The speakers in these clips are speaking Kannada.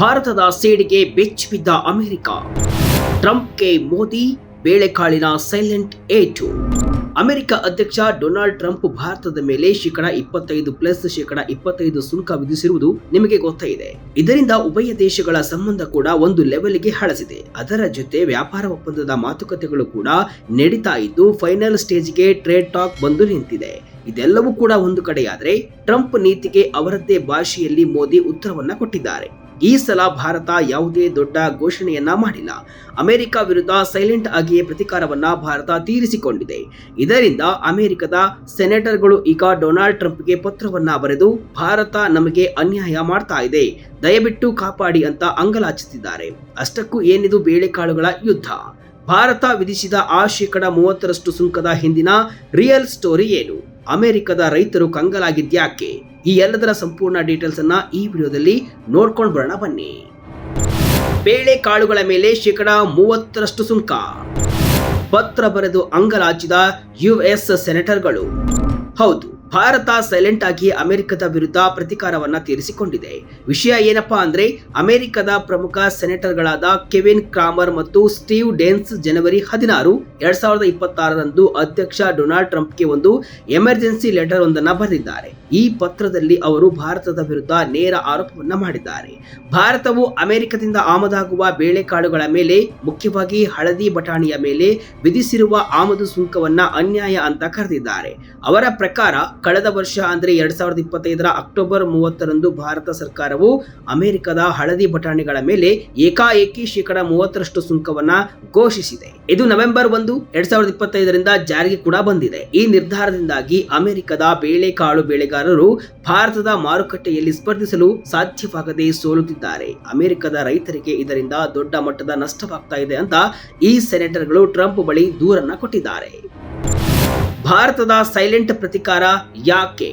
ಭಾರತದ ಸೇಡಿಗೆ ಬೆಚ್ಚಿಬಿದ್ದ ಅಮೆರಿಕ. ಟ್ರಂಪ್ಗೆ ಮೋದಿ ಬೇಳೆಕಾಳಿನ ಸೈಲೆಂಟ್ ಏಟು. ಅಮೆರಿಕ ಅಧ್ಯಕ್ಷ ಡೊನಾಲ್ಡ್ ಟ್ರಂಪ್ ಭಾರತದ ಮೇಲೆ -25% ಸುಂಕ ವಿಧಿಸಿರುವುದು ನಿಮಗೆ ಗೊತ್ತೇ ಇದೆ. ಇದರಿಂದ ಉಭಯ ದೇಶಗಳ ಸಂಬಂಧ ಕೂಡ ಒಂದು ಲೆವೆಲ್ಗೆ ಹಳಸಿದೆ. ಅದರ ಜೊತೆ ವ್ಯಾಪಾರ ಒಪ್ಪಂದದ ಮಾತುಕತೆಗಳು ಕೂಡ ನಡೀತಾ ಇದ್ದು ಫೈನಲ್ ಸ್ಟೇಜ್ಗೆ ಟ್ರೇಡ್ ಟಾಕ್ ಬಂದು ನಿಂತಿದೆ. ಇದೆಲ್ಲವೂ ಕೂಡ ಒಂದು ಕಡೆಯಾದ್ರೆ ಟ್ರಂಪ್ ನೀತಿಗೆ ಅವರದ್ದೇ ಭಾಷೆಯಲ್ಲಿ ಮೋದಿ ಉತ್ತರವನ್ನ ಕೊಟ್ಟಿದ್ದಾರೆ. ಈ ಸಲ ಭಾರತ ಯಾವುದೇ ದೊಡ್ಡ ಘೋಷಣೆಯನ್ನ ಮಾಡಿಲ್ಲ. ಅಮೆರಿಕ ವಿರುದ್ಧ ಸೈಲೆಂಟ್ ಆಗಿಯೇ ಪ್ರತಿಕಾರವನ್ನ ಭಾರತ ತೀರಿಸಿಕೊಂಡಿದೆ. ಇದರಿಂದ ಅಮೆರಿಕದ ಸೆನೆಟರ್ಗಳು ಈಗ ಡೊನಾಲ್ಡ್ ಟ್ರಂಪ್ಗೆ ಪತ್ರವನ್ನ ಬರೆದು ಭಾರತ ನಮಗೆ ಅನ್ಯಾಯ ಮಾಡ್ತಾ ಇದೆ, ದಯವಿಟ್ಟು ಕಾಪಾಡಿ ಅಂತ ಅಂಗಲಾಚಿಸಿದ್ದಾರೆ. ಅಷ್ಟಕ್ಕೂ ಏನಿದು ಬೇಳೆಕಾಳುಗಳ ಯುದ್ಧ? ಭಾರತ ವಿಧಿಸಿದ ಆ -30% ಸುಂಕದ ಹಿಂದಿನ ರಿಯಲ್ ಸ್ಟೋರಿ ಏನು? ಅಮೆರಿಕದ ರೈತರು ಕಂಗಾಲಾಗಿದ್ಯಾಕೆ? ಈ ಎಲ್ಲದರ ಸಂಪೂರ್ಣ ಡೀಟೇಲ್ಸ್ ಅನ್ನ ಈ ವಿಡಿಯೋದಲ್ಲಿ ನೋಡ್ಕೊಂಡು ಬರೋಣ ಬನ್ನಿ. ಬೇಳೆಕಾಳುಗಳ ಮೇಲೆ -30% ಸುಂಕ. ಪತ್ರ ಬರೆದು ಅಂಗಲಾಚಿದ US ಸೆನೆಟರ್ಗಳು. ಹೌದು, ಭಾರತ ಸೈಲೆಂಟ್ ಆಗಿ ಅಮೆರಿಕದ ವಿರುದ್ಧ ಪ್ರತಿಕಾರವನ್ನ ತೀರಿಸಿಕೊಂಡಿದೆ. ವಿಷಯ ಏನಪ್ಪಾ ಅಂದ್ರೆ, ಅಮೆರಿಕದ ಪ್ರಮುಖ ಸೆನೆಟರ್ಗಳಾದ ಕೆವಿನ್ ಕ್ರಾಮರ್ ಮತ್ತು ಸ್ಟೀವ್ ಡೆನ್ಸ್ ಜನವರಿ 16, 2026ರಂದು ಅಧ್ಯಕ್ಷ ಡೊನಾಲ್ಡ್ ಟ್ರಂಪ್ಗೆ ಒಂದು ಎಮರ್ಜೆನ್ಸಿ ಲೆಟರ್ ಒಂದನ್ನ ಬರೆದಿದ್ದಾರೆ. ಈ ಪತ್ರದಲ್ಲಿ ಅವರು ಭಾರತದ ವಿರುದ್ಧ ನೇರ ಆರೋಪವನ್ನ ಮಾಡಿದ್ದಾರೆ. ಭಾರತವು ಅಮೆರಿಕದಿಂದ ಆಮದಾಗುವ ಬೇಳೆಕಾಳುಗಳ ಮೇಲೆ, ಮುಖ್ಯವಾಗಿ ಹಳದಿ ಬಟಾಣಿಯ ಮೇಲೆ ವಿಧಿಸಿರುವ ಆಮದು ಸುಂಕವನ್ನ ಅನ್ಯಾಯ ಅಂತ ಕರೆದಿದ್ದಾರೆ. ಅವರ ಪ್ರಕಾರ ಕಳೆದ ವರ್ಷ ಅಂದ್ರೆ 2025ರ ಅಕ್ಟೋಬರ್ 30ರಂದು ಭಾರತ ಸರ್ಕಾರವು ಅಮೆರಿಕದ ಹಳದಿ ಬಟಾಣಿಗಳ ಮೇಲೆ ಏಕಾಏಕಿ -30% ಸುಂಕವನ್ನ ಘೋಷಿಸಿದೆ. ಇದು ನವೆಂಬರ್ 1, 2025ರಿಂದ ಜಾರಿಗೆ ಕೂಡ ಬಂದಿದೆ. ಈ ನಿರ್ಧಾರದಿಂದಾಗಿ ಅಮೆರಿಕದ ಬೇಳೆಕಾಳು ಬೆಳೆಗಾರರು ಭಾರತದ ಮಾರುಕಟ್ಟೆಯಲ್ಲಿ ಸ್ಪರ್ಧಿಸಲು ಸಾಧ್ಯವಾಗದೆ ಸೋಲುತ್ತಿದ್ದಾರೆ. ಅಮೆರಿಕದ ರೈತರಿಗೆ ಇದರಿಂದ ದೊಡ್ಡ ಮಟ್ಟದ ನಷ್ಟವಾಗ್ತಾ ಇದೆ ಅಂತ ಈ ಸೆನೆಟರ್ಗಳು ಟ್ರಂಪ್ ಬಳಿ ದೂರನ್ನ ಕೊಟ್ಟಿದ್ದಾರೆ. ಭಾರತದ ಸೈಲೆಂಟ್ ಪ್ರತಿಕಾರ ಯಾಕೆ?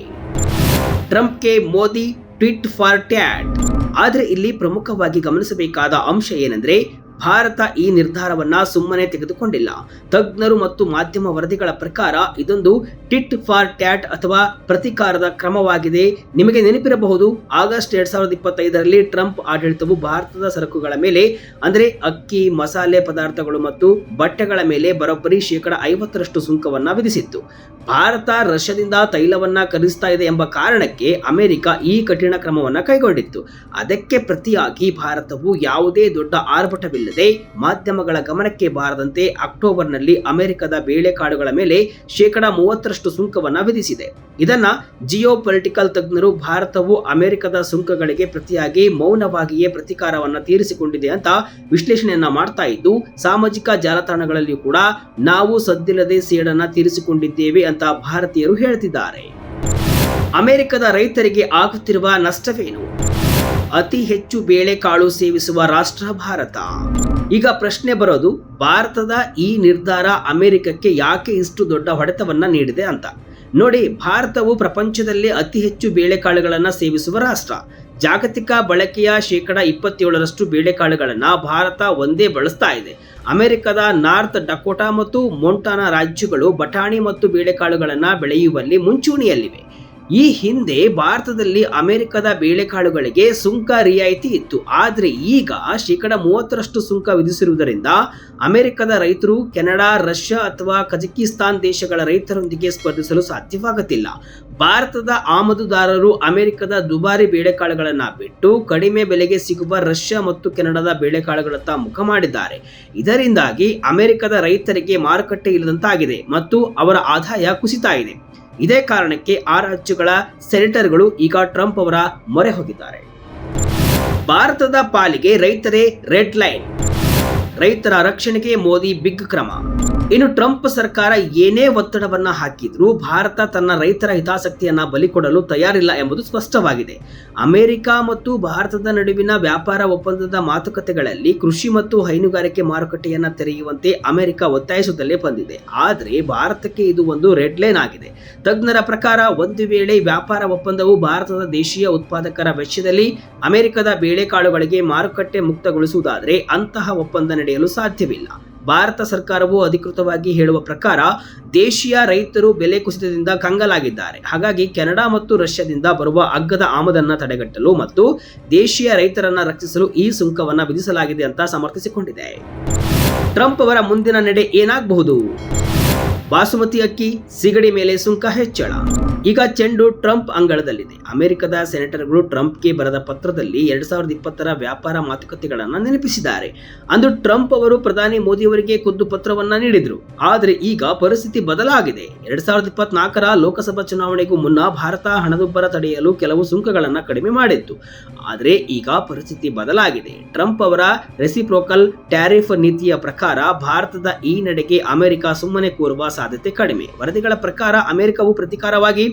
ಟ್ರಂಪ್ಗೆ ಮೋದಿ ಟ್ವೀಟ್ ಫಾರ್ ಟ್ಯಾಟ್. ಆದರೆ ಇಲ್ಲಿ ಪ್ರಮುಖವಾಗಿ ಗಮನಿಸಬೇಕಾದ ಅಂಶ ಏನಂದ್ರೆ, ಭಾರತ ಈ ನಿರ್ಧಾರವನ್ನ ಸುಮ್ಮನೆ ತೆಗೆದುಕೊಂಡಿಲ್ಲ. ತಜ್ಞರು ಮತ್ತು ಮಾಧ್ಯಮ ವರದಿಗಳ ಪ್ರಕಾರ ಇದೊಂದು ಟಿಟ್ ಫಾರ್ ಟ್ಯಾಟ್ ಅಥವಾ ಪ್ರತಿಕಾರದ ಕ್ರಮವಾಗಿದೆ. ನಿಮಗೆ ನೆನಪಿರಬಹುದು, ಆಗಸ್ಟ್ 2025ರಲ್ಲಿ ಟ್ರಂಪ್ ಆಡಳಿತವು ಭಾರತದ ಸರಕುಗಳ ಮೇಲೆ ಅಂದ್ರೆ ಅಕ್ಕಿ, ಮಸಾಲೆ ಪದಾರ್ಥಗಳು ಮತ್ತು ಬಟ್ಟೆಗಳ ಮೇಲೆ ಬರೋಬ್ಬರಿ -50% ಸುಂಕವನ್ನ ವಿಧಿಸಿತ್ತು. ಭಾರತ ರಷ್ಯಾದಿಂದ ತೈಲವನ್ನ ಖರೀದಿಸ್ತಾ ಇದೆ ಎಂಬ ಕಾರಣಕ್ಕೆ ಅಮೆರಿಕ ಈ ಕಠಿಣ ಕ್ರಮವನ್ನ ಕೈಗೊಂಡಿತ್ತು. ಅದಕ್ಕೆ ಪ್ರತಿಯಾಗಿ ಭಾರತವು ಯಾವುದೇ ದೊಡ್ಡ ಆರ್ಭಟವಿಲ್ಲದೆ ಮಾಧ್ಯಮಗಳ ಗಮನಕ್ಕೆ ಬಾರದಂತೆ ಅಕ್ಟೋಬರ್ನಲ್ಲಿ ಅಮೆರಿಕದ ಬೇಳೆಕಾಳುಗಳ ಮೇಲೆ -30% ಸುಂಕವನ್ನ ವಿಧಿಸಿದೆ. ಇದನ್ನ ಜಿಯೋ ಪೊಲಿಟಿಕಲ್ ತಜ್ಞರು ಭಾರತವು ಅಮೆರಿಕದ ಸುಂಕಗಳಿಗೆ ಪ್ರತಿಯಾಗಿ ಮೌನವಾಗಿಯೇ ಪ್ರತಿಕಾರವನ್ನ ತೀರಿಸಿಕೊಂಡಿದೆ ಅಂತ ವಿಶ್ಲೇಷಣೆಯನ್ನ ಮಾಡ್ತಾ ಇದ್ದು, ಸಾಮಾಜಿಕ ಜಾಲತಾಣಗಳಲ್ಲಿ ಕೂಡ ನಾವು ಸದ್ದಿಲ್ಲದೆ ಸೇಡನ್ನ ತೀರಿಸಿಕೊಂಡಿದ್ದೇವೆ ಅಂತ ಭಾರತೀಯರು ಹೇಳ್ತಿದ್ದಾರೆ. ಅಮೆರಿಕದ ರೈತರಿಗೆ ಆಗುತ್ತಿರುವ ನಷ್ಟವೇನು? ಅತಿ ಹೆಚ್ಚು ಬೇಳೆಕಾಳು ಸೇವಿಸುವ ರಾಷ್ಟ್ರ ಭಾರತ. ಈಗ ಪ್ರಶ್ನೆ ಬರೋದು, ಭಾರತದ ಈ ನಿರ್ಧಾರ ಅಮೆರಿಕಕ್ಕೆ ಯಾಕೆ ಇಷ್ಟು ದೊಡ್ಡ ಹೊಡೆತವನ್ನ ನೀಡಿದೆ ಅಂತ. ನೋಡಿ, ಭಾರತವು ಪ್ರಪಂಚದಲ್ಲೇ ಅತಿ ಹೆಚ್ಚು ಬೇಳೆಕಾಳುಗಳನ್ನ ಸೇವಿಸುವ ರಾಷ್ಟ್ರ. ಜಾಗತಿಕ ಬಳಕೆಯ -27% ಬೇಳೆಕಾಳುಗಳನ್ನ ಭಾರತ ಒಂದೇ ಬಳಸ್ತಾ ಇದೆ. ಅಮೆರಿಕದ ನಾರ್ತ್ ಡಕೋಟಾ ಮತ್ತು ಮೊಂಟಾನಾ ರಾಜ್ಯಗಳು ಬಟಾಣಿ ಮತ್ತು ಬೇಳೆಕಾಳುಗಳನ್ನ ಬೆಳೆಯುವಲ್ಲಿ ಮುಂಚೂಣಿಯಲ್ಲಿವೆ. ಈ ಹಿಂದೆ ಭಾರತದಲ್ಲಿ ಅಮೆರಿಕದ ಬೇಳೆಕಾಳುಗಳಿಗೆ ಸುಂಕ ರಿಯಾಯಿತಿ ಇತ್ತು. ಆದರೆ ಈಗ -30% ಸುಂಕ ವಿಧಿಸಿರುವುದರಿಂದ ಅಮೆರಿಕದ ರೈತರು ಕೆನಡಾ, ರಷ್ಯಾ ಅಥವಾ ಕಜಕಿಸ್ತಾನ್ ದೇಶಗಳ ರೈತರೊಂದಿಗೆ ಸ್ಪರ್ಧಿಸಲು ಸಾಧ್ಯವಾಗುತ್ತಿಲ್ಲ. ಭಾರತದ ಆಮದುದಾರರು ಅಮೆರಿಕದ ದುಬಾರಿ ಬೇಳೆಕಾಳುಗಳನ್ನ ಬಿಟ್ಟು ಕಡಿಮೆ ಬೆಲೆಗೆ ಸಿಗುವ ರಷ್ಯಾ ಮತ್ತು ಕೆನಡಾದ ಬೇಳೆಕಾಳುಗಳತ್ತ ಮುಖ ಮಾಡಿದ್ದಾರೆ. ಇದರಿಂದಾಗಿ ಅಮೆರಿಕದ ರೈತರಿಗೆ ಮಾರುಕಟ್ಟೆ ಇಲ್ಲದಂತಾಗಿದೆ ಮತ್ತು ಅವರ ಆದಾಯ ಕುಸಿತಾ ಇದೆ. ಇದೇ ಕಾರಣಕ್ಕೆ ಆ ರಾಜ್ಯಗಳ ಸೆನೆಟರ್ಗಳು ಈಗ ಟ್ರಂಪ್ ಅವರ ಮೊರೆ ಹೋಗಿದ್ದಾರೆ. ಭಾರತದ ಪಾಲಿಗೆ ರೈತರೇ ರೆಡ್ ಲೈನ್. ರೈತರ ರಕ್ಷಣೆಗೆ ಮೋದಿ ಬಿಗ್ ಕ್ರಮ. ಇನ್ನು ಟ್ರಂಪ್ ಸರ್ಕಾರ ಏನೇ ಒತ್ತಡವನ್ನ ಹಾಕಿದ್ರೂ ಭಾರತ ತನ್ನ ರೈತರ ಹಿತಾಸಕ್ತಿಯನ್ನ ಬಲಿಕೊಡಲು ತಯಾರಿಲ್ಲ ಎಂಬುದು ಸ್ಪಷ್ಟವಾಗಿದೆ. ಅಮೆರಿಕ ಮತ್ತು ಭಾರತದ ನಡುವಿನ ವ್ಯಾಪಾರ ಒಪ್ಪಂದದ ಮಾತುಕತೆಗಳಲ್ಲಿ ಕೃಷಿ ಮತ್ತು ಹೈನುಗಾರಿಕೆ ಮಾರುಕಟ್ಟೆಯನ್ನ ತೆರೆಯುವಂತೆ ಅಮೆರಿಕ ಒತ್ತಾಯಿಸುತ್ತಲೇ ಬಂದಿದೆ. ಆದರೆ ಭಾರತಕ್ಕೆ ಇದು ಒಂದು ರೆಡ್ ಲೈನ್ ಆಗಿದೆ. ತಜ್ಞರ ಪ್ರಕಾರ ಒಂದು ವೇಳೆ ವ್ಯಾಪಾರ ಒಪ್ಪಂದವು ಭಾರತದ ದೇಶೀಯ ಉತ್ಪಾದಕರ ವೆಚ್ಚದಲ್ಲಿ ಅಮೆರಿಕದ ಬೇಳೆಕಾಳುಗಳಿಗೆ ಮಾರುಕಟ್ಟೆ ಮುಕ್ತಗೊಳಿಸುವುದಾದರೆ ಅಂತಹ ಒಪ್ಪಂದ ನಡೆಯಲು ಸಾಧ್ಯವಿಲ್ಲ. ಭಾರತ ಸರ್ಕಾರವು ಅಧಿಕೃತವಾಗಿ ಹೇಳುವ ಪ್ರಕಾರ ದೇಶೀಯ ರೈತರು ಬೆಲೆ ಕುಸಿತದಿಂದ ಕಂಗಾಲಾಗಿದ್ದಾರೆ. ಹಾಗಾಗಿ ಕೆನಡಾ ಮತ್ತು ರಷ್ಯಾದಿಂದ ಬರುವ ಅಗ್ಗದ ಆಮದನ್ನು ತಡೆಗಟ್ಟಲು ಮತ್ತು ದೇಶೀಯ ರೈತರನ್ನ ರಕ್ಷಿಸಲು ಈ ಸುಂಕವನ್ನು ವಿಧಿಸಲಾಗಿದೆ ಅಂತ ಸಮರ್ಥಿಸಿಕೊಂಡಿದೆ. ಟ್ರಂಪ್ ಅವರ ಮುಂದಿನ ನಡೆ ಏನಾಗಬಹುದು? ಬಾಸುಮತಿ ಅಕ್ಕಿ ಸಿಗಡಿ ಮೇಲೆ ಸುಂಕ ಹೆಚ್ಚಳ. ಈಗ ಚೆಂಡು ಟ್ರಂಪ್ ಅಂಗಳದಲ್ಲಿದೆ. ಅಮೆರಿಕದ ಸೆನೆಟರ್ಗಳು ಟ್ರಂಪ್ಗೆ ಬರೆದ ಪತ್ರದಲ್ಲಿ 2020ರ ವ್ಯಾಪಾರ ಮಾತುಕತೆಗಳನ್ನು ನೆನಪಿಸಿದ್ದಾರೆ. ಅಂದು ಟ್ರಂಪ್ ಅವರು ಪ್ರಧಾನಿ ಮೋದಿಯವರಿಗೆ ಖುದ್ದು ಪತ್ರವನ್ನ ನೀಡಿದ್ರು. ಆದರೆ ಈಗ ಪರಿಸ್ಥಿತಿ ಬದಲಾಗಿದೆ. 2024ರ ಲೋಕಸಭಾ ಚುನಾವಣೆಗೂ ಮುನ್ನ ಭಾರತ ಹಣದುಬ್ಬರ ತಡೆಯಲು ಕೆಲವು ಸುಂಕಗಳನ್ನು ಕಡಿಮೆ ಮಾಡಿತ್ತು. ಆದರೆ ಈಗ ಪರಿಸ್ಥಿತಿ ಬದಲಾಗಿದೆ. ಟ್ರಂಪ್ ಅವರ ರೆಸಿಪ್ರೋಕಲ್ ಟ್ಯಾರಿಫ್ ನೀತಿಯ ಪ್ರಕಾರ ಭಾರತದ ಈ ನಡೆಗೆ ಅಮೆರಿಕ ಸುಮ್ಮನೆ ಕೂರುವ ಸಾಧ್ಯತೆ ಕಡಿಮೆ. ವರದಿಗಳ ಪ್ರಕಾರ ಅಮೆರಿಕವು ಪ್ರತೀಕಾರವಾಗಿ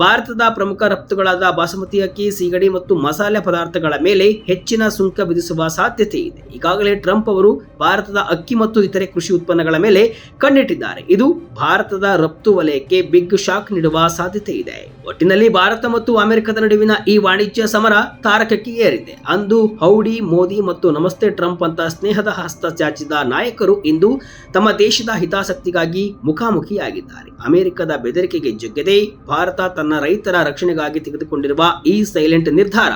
ಭಾರತದ ಪ್ರಮುಖ ರಫ್ತುಗಳಾದ ಬಾಸುಮತಿ ಅಕ್ಕಿ, ಸಿಗಡಿ ಮತ್ತು ಮಸಾಲೆ ಪದಾರ್ಥಗಳ ಮೇಲೆ ಹೆಚ್ಚಿನ ಸುಂಕ ವಿಧಿಸುವ ಸಾಧ್ಯತೆ ಇದೆ. ಈಗಾಗಲೇ ಟ್ರಂಪ್ ಅವರು ಭಾರತದ ಅಕ್ಕಿ ಮತ್ತು ಇತರೆ ಕೃಷಿ ಉತ್ಪನ್ನಗಳ ಮೇಲೆ ಕಣ್ಣಿಟ್ಟಿದ್ದಾರೆ. ಇದು ಭಾರತದ ರಫ್ತು ವಲಯಕ್ಕೆ ಬಿಗ್ ಶಾಕ್ ನೀಡುವ ಸಾಧ್ಯತೆ ಇದೆ. ಒಟ್ಟಿನಲ್ಲಿ ಭಾರತ ಮತ್ತು ಅಮೆರಿಕದ ನಡುವಿನ ಈ ವಾಣಿಜ್ಯ ಸಮರ ತಾರಕಕ್ಕೆ ಏರಿದೆ. ಅಂದು ಹೌಡಿ ಮೋದಿ ಮತ್ತು ನಮಸ್ತೆ ಟ್ರಂಪ್ ಅಂತ ಸ್ನೇಹದ ಹಸ್ತ ಚಾಚಿದ ನಾಯಕರು ಇಂದು ತಮ್ಮ ದೇಶದ ಹಿತಾಸಕ್ತಿಗಾಗಿ ಮುಖಾಮುಖಿಯಾಗಿದ್ದಾರೆ. ಅಮೆರಿಕದ ಬೆದರಿಕೆಗೆ ಜಗ್ಗದೆ ಭಾರತ ತನ್ನ ರೈತರ ರಕ್ಷಣೆಗಾಗಿ ತೆಗೆದುಕೊಂಡಿರುವ ಈ ಸೈಲೆಂಟ್ ನಿರ್ಧಾರ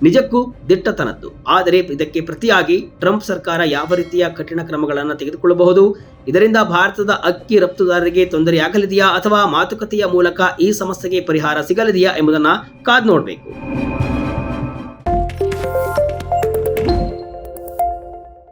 ನಿಜಕ್ಕೂ ದಿಟ್ಟತನದ್ದು. ಆದರೆ ಇದಕ್ಕೆ ಪ್ರತಿಯಾಗಿ ಟ್ರಂಪ್ ಸರ್ಕಾರ ಯಾವ ರೀತಿಯ ಕಠಿಣ ಕ್ರಮಗಳನ್ನು ತೆಗೆದುಕೊಳ್ಳಬಹುದು? ಇದರಿಂದ ಭಾರತದ ಅಕ್ಕಿ ರಫ್ತುದಾರರಿಗೆ ತೊಂದರೆಯಾಗಲಿದೆಯಾ ಅಥವಾ ಮಾತುಕತೆಯ ಮೂಲಕ ಈ ಸಮಸ್ಯೆಗೆ ಪರಿಹಾರ ಸಿಗಲಿದೆಯಾ ಎಂಬುದನ್ನು ಕಾದು ನೋಡಬೇಕು.